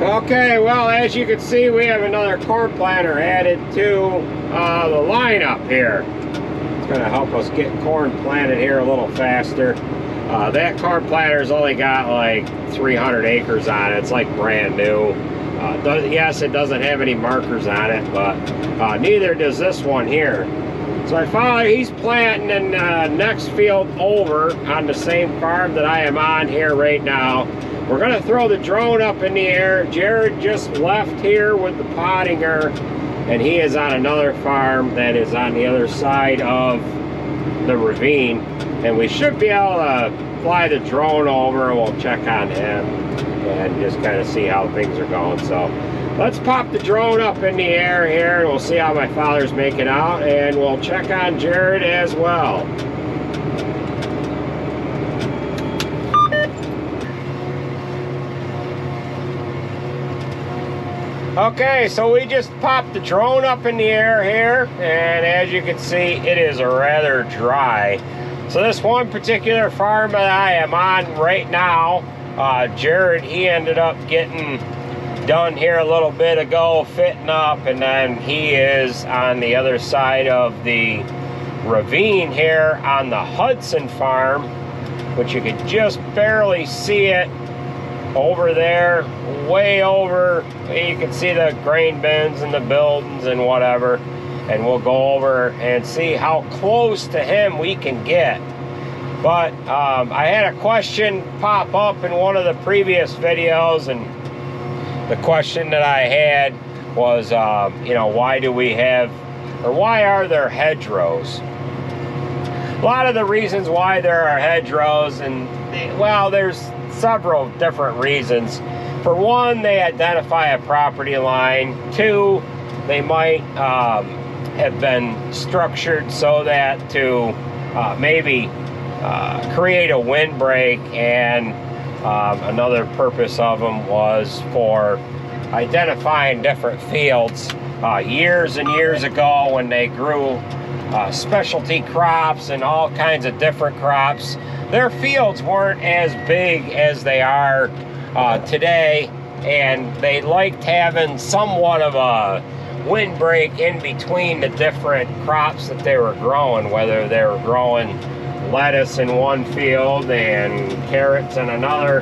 Okay, well, as you can see, we have another corn planter added to the lineup here. It's going to help us get corn planted here a little faster. That corn planter's only got like 300 acres on it. It's like brand new. Yes, it doesn't have any markers on it, but neither does this one here. So my father, he's planting in next field over on the same farm that I am on here right now. We're going to throw the drone up in the air. Jared just left here with the pottinger, and he is on another farm that is on the other side of the ravine. And we should be able to fly the drone over, and we'll check on him and just kind of see how things are going. So let's pop the drone up in the air here, and we'll see how my father's making out, and we'll check on Jared as well. Okay, so we just popped the drone up in the air here, and as you can see, it is rather dry. So this one particular farm that I am on right now, Jared, he ended up getting done here a little bit ago, fitting up, and then he is on the other side of the ravine here on the Hudson farm, which you can just barely see it over there, way over. You can see the grain bins and the buildings and whatever, and we'll go over and see how close to him we can get. But I had a question pop up in one of the previous videos, and the question that I had was, you know, why do we have, or why are there hedgerows? A lot of the reasons why there are hedgerows, and well, there's several different reasons. For one, they identify a property line. Two, they might have been structured so that to maybe create a windbreak, and another purpose of them was for identifying different fields. Years and years ago, when they grew specialty crops and all kinds of different crops, their fields weren't as big as they are today, and they liked having somewhat of a windbreak in between the different crops that they were growing, whether they were growing lettuce in one field and carrots in another,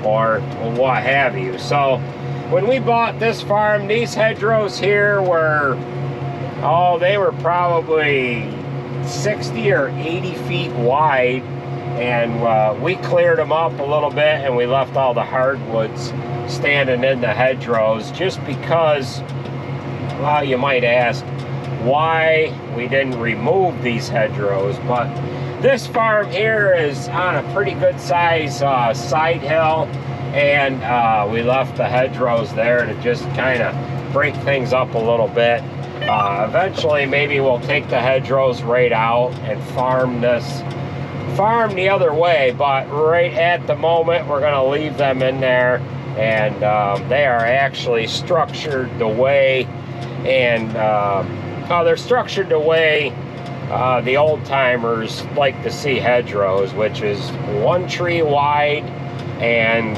or what have you. So when we bought this farm, these hedgerows here were, oh, they were probably 60 or 80 feet wide, and we cleared them up a little bit, and we left all the hardwoods standing in the hedgerows, just because, well, you might ask why we didn't remove these hedgerows. But this farm here is on a pretty good size side hill, and we left the hedgerows there to just kind of break things up a little bit. Eventually, maybe we'll take the hedgerows right out and farm the other way, but right at the moment, we're going to leave them in there, and they are actually structured the way, and they're structured the way the old-timers like to see hedgerows, which is one tree wide, and,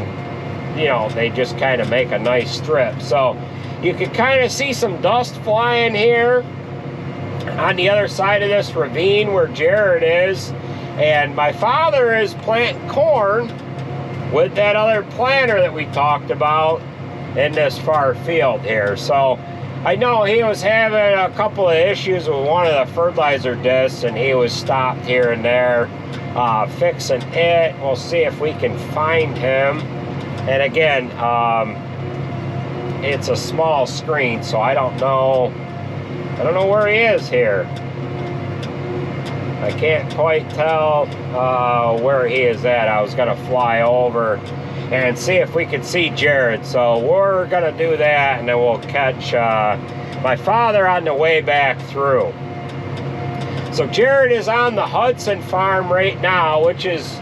you know, they just kind of make a nice strip. So you can kind of see some dust flying here on the other side of this ravine where Jared is, and my father is planting corn with that other planter that we talked about in this far field here. So I know he was having a couple of issues with one of the fertilizer discs, and he was stopped here and there fixing it. We'll see if we can find him. And again, it's a small screen, so I don't know where he is here. I can't quite tell where he is at. I was gonna fly over and see if we could see Jared, so we're gonna do that, and then we'll catch my father on the way back through. So Jared is on the Hudson farm right now, which is,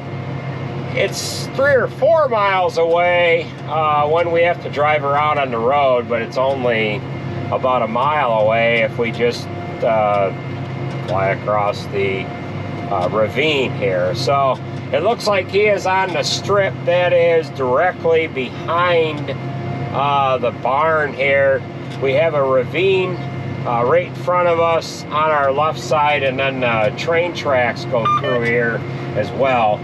it's 3 or 4 miles away when we have to drive around on the road, but it's only about a mile away if we just fly across the ravine here. So it looks like he is on the strip that is directly behind the barn here. We have a ravine right in front of us on our left side, and then train tracks go through here as well.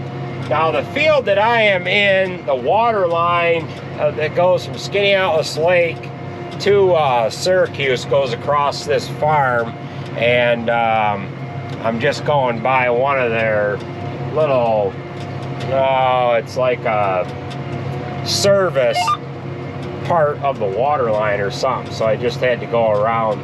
Now the field that I am in, the water line that goes from Skaneateles Lake to Syracuse goes across this farm, and I'm just going by one of their little, it's like a service part of the water line or something, so I just had to go around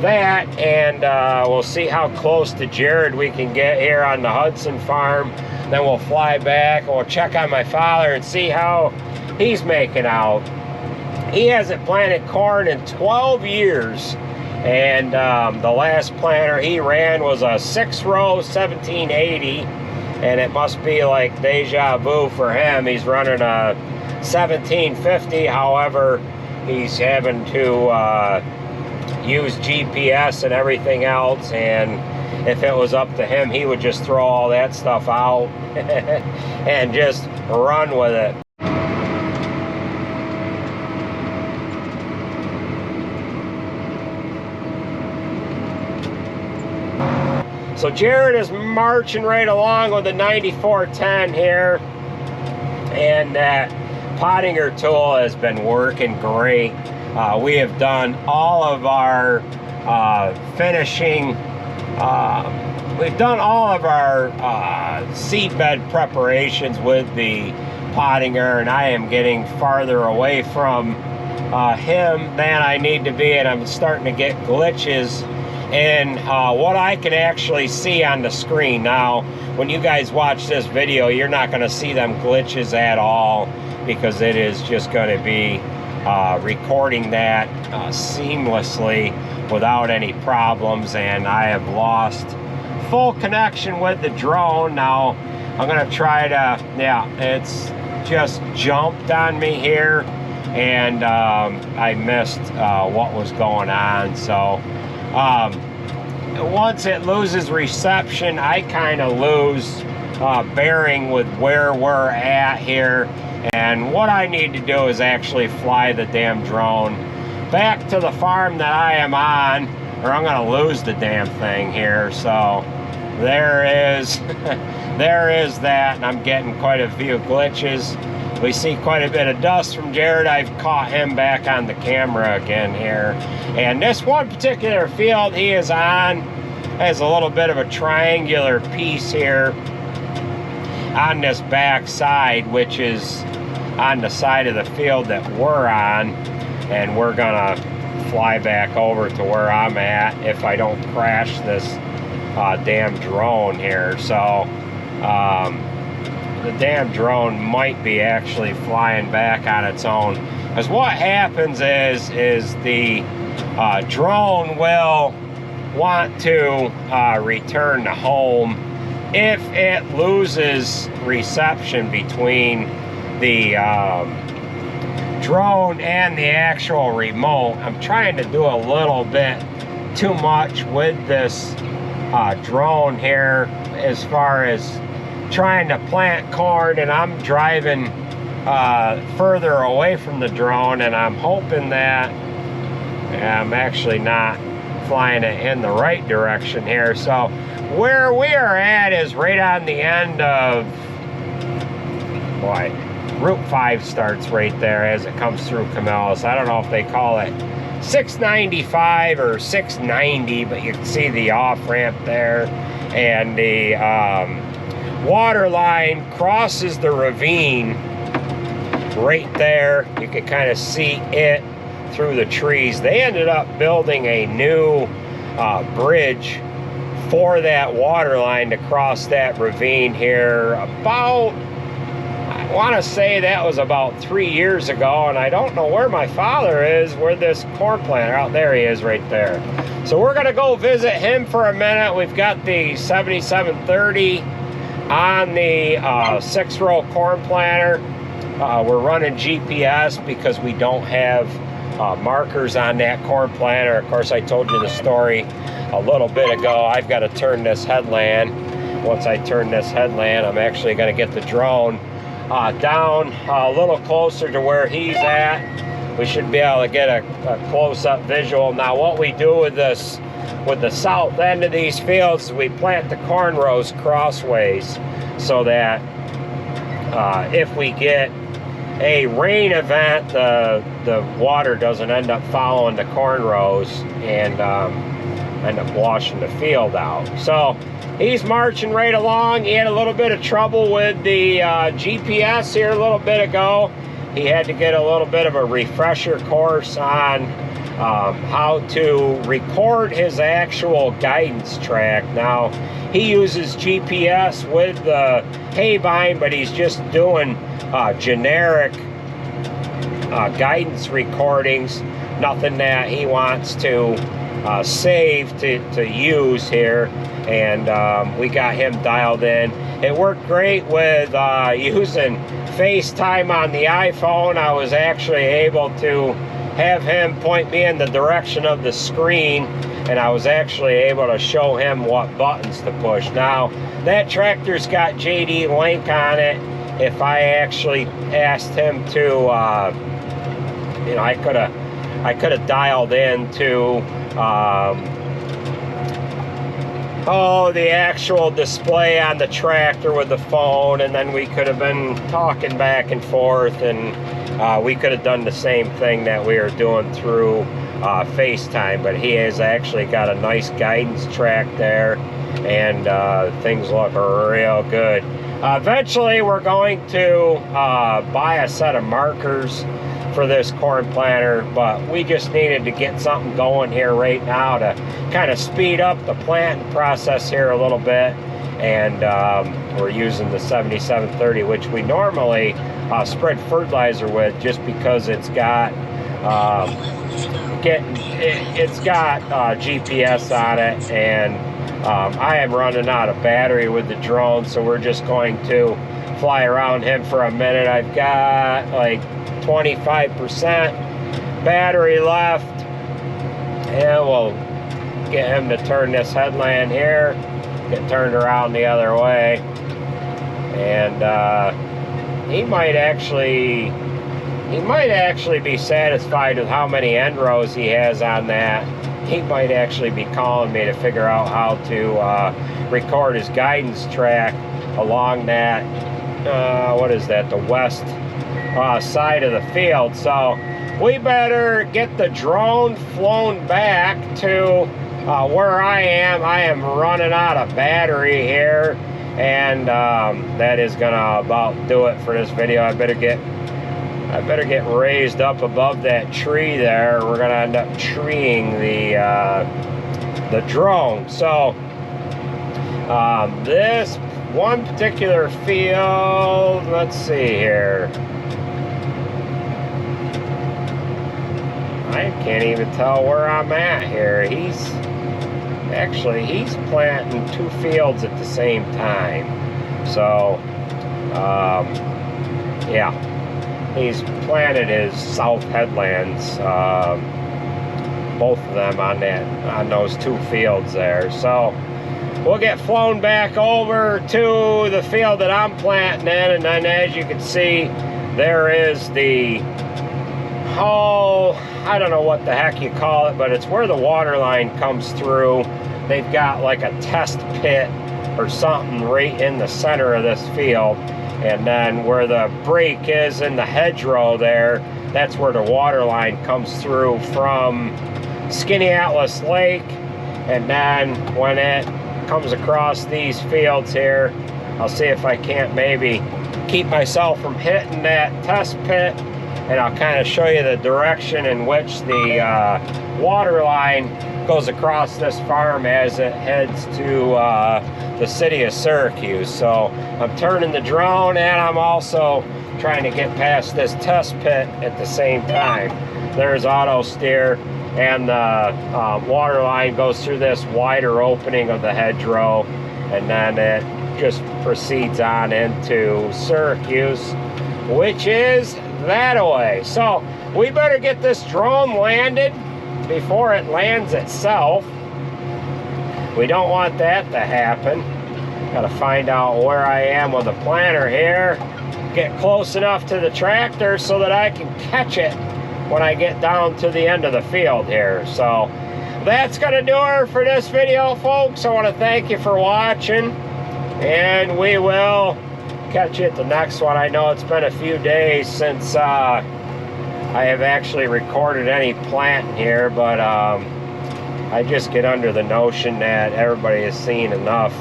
that, and we'll see how close to Jared we can get here on the Hudson farm. Then we'll fly back and we'll check on my father and see how he's making out. He hasn't planted corn in 12 years, and the last planter he ran was a 6-row 1780, and it must be like deja vu for him. He's running a 1750, however, he's having to use GPS and everything else, and if it was up to him, he would just throw all that stuff out and just run with it. So Jared is marching right along with the 9410 here, and that Pottinger tool has been working great. We have done all of our finishing, we've done all of our seedbed preparations with the Pottinger, and I am getting farther away from him than I need to be, and I'm starting to get glitches in what I can actually see on the screen. Now, when you guys watch this video, you're not going to see them glitches at all, because it is just going to be recording that seamlessly without any problems, and I have lost full connection with the drone. Now I'm going to try to, yeah, it's just jumped on me here, and I missed what was going on. So once it loses reception, I kind of lose bearing with where we're at here, and what I need to do is actually fly the damn drone back to the farm that I am on, or I'm going to lose the damn thing here. So there is there is that, and I'm getting quite a few glitches. We see quite a bit of dust from Jared. I've caught him back on the camera again here, and this one particular field he is on has a little bit of a triangular piece here on this back side, which is on the side of the field that we're on, and we're gonna fly back over to where I'm at if I don't crash this damn drone here. So the damn drone might be actually flying back on its own, because what happens is the drone will want to return to home if it loses reception between the drone and the actual remote. I'm trying to do a little bit too much with this drone here as far as trying to plant corn, and I'm driving further away from the drone, and I'm hoping that I'm actually not flying it in the right direction here. So where we are at is right on the end of, boy, Route 5 starts right there as it comes through Camillus. I don't know if they call it 695 or 690, but you can see the off-ramp there, and the water line crosses the ravine right there. You can kind of see it through the trees. They ended up building a new bridge for that water line to cross that ravine here about, I want to say that was about 3 years ago, and I don't know where my father is, where this corn planter, out there he is right there. So we're going to go visit him for a minute. We've got the 7730 on the 6-row corn planter. We're running GPS because we don't have markers on that corn planter. Of course, I told you the story a little bit ago. I've got to turn this headland. Once I turn this headland, I'm actually going to get the drone down a little closer to where he's at. we should be able to get a close-up visual. Now what we do with this, with the south end of these fields, is we plant the corn rows crossways so that if we get a rain event, the water doesn't end up following the corn rows and end up washing the field out. So he's marching right along. He had a little bit of trouble with the GPS here a little bit ago. He had to get a little bit of a refresher course on how to record his actual guidance track. Now, he uses GPS with the haybine, but he's just doing generic guidance recordings, nothing that he wants to save to use here. And we got him dialed in. It worked great with using FaceTime on the iPhone. I was actually able to have him point me in the direction of the screen, and I was actually able to show him what buttons to push. Now, that tractor's got JD Link on it. If I actually asked him to, you know, I could have dialed in to the actual display on the tractor with the phone, and then we could have been talking back and forth, and we could have done the same thing that we were doing through FaceTime. But he has actually got a nice guidance track there, and things look real good. Eventually we're going to buy a set of markers for this corn planter, but we just needed to get something going here right now to kind of speed up the planting process here a little bit. And we're using the 7730, which we normally spread fertilizer with, just because it's got GPS on it, and I am running out of battery with the drone, so we're just going to fly around him for a minute. I've got like 25% battery left, and we'll get him to turn this headland here, get turned around the other way, and he might actually be satisfied with how many end rows he has on that. He might actually be calling me to figure out how to record his guidance track along that what is that, the west side of the field. So we better get the drone flown back to where I am. I am running out of battery here, and that is gonna about do it for this video. I better get raised up above that tree there. We're gonna end up treeing the drone. So this one particular field, let's see here, I can't even tell where I'm at here. He's planting two fields at the same time. So yeah, he's planted his south headlands, both of them on those two fields there. So we'll get flown back over to the field that I'm planting in, and then as you can see, there is the, I don't know what the heck you call it, but it's where the water line comes through. They've got like a test pit or something right in the center of this field, and then where the break is in the hedgerow there, that's where the water line comes through from Skinny Atlas Lake. And then when it comes across these fields here, I'll see if I can't maybe keep myself from hitting that test pit, and I'll kind of show you the direction in which the water line goes across this farm as it heads to the city of Syracuse. So I'm turning the drone, and I'm also trying to get past this test pit at the same time. There's auto steer, and the water line goes through this wider opening of the hedgerow, and then it just proceeds on into Syracuse, which is that way. So we better get this drone landed before it lands itself. We don't want that to happen. Got to find out where I am with the planter here, get close enough to the tractor so that I can catch it when I get down to the end of the field here. So that's gonna do it for this video, folks. I want to thank you for watching, and we will catch you at the next one. I know it's been a few days since I have actually recorded any planting here, but I just get under the notion that everybody has seen enough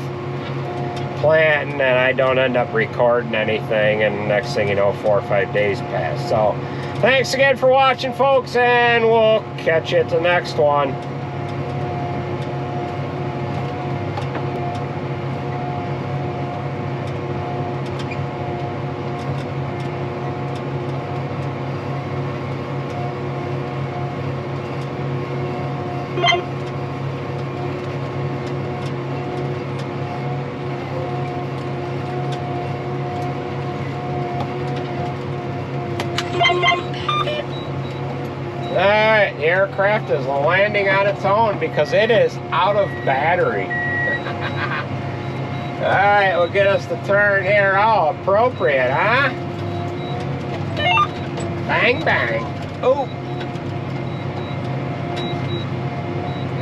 planting and I don't end up recording anything, and next thing you know, 4 or 5 days pass. So thanks again for watching, folks, and we'll catch you at the next one. Alright, the aircraft is landing on its own because it is out of battery. Alright, we'll get us the turn here all appropriate, huh? Bang, bang. Oh!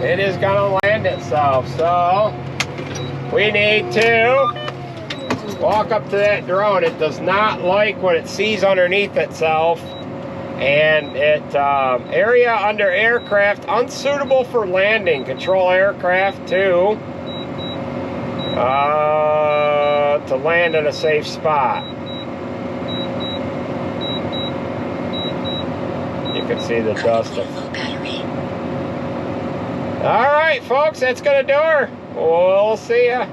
It is gonna land itself, so we need to walk up to that drone. It does not like what it sees underneath itself. And it, area under aircraft unsuitable for landing. Control aircraft to land in a safe spot. You can see the dust. Alright, folks, that's gonna do her. We'll see ya.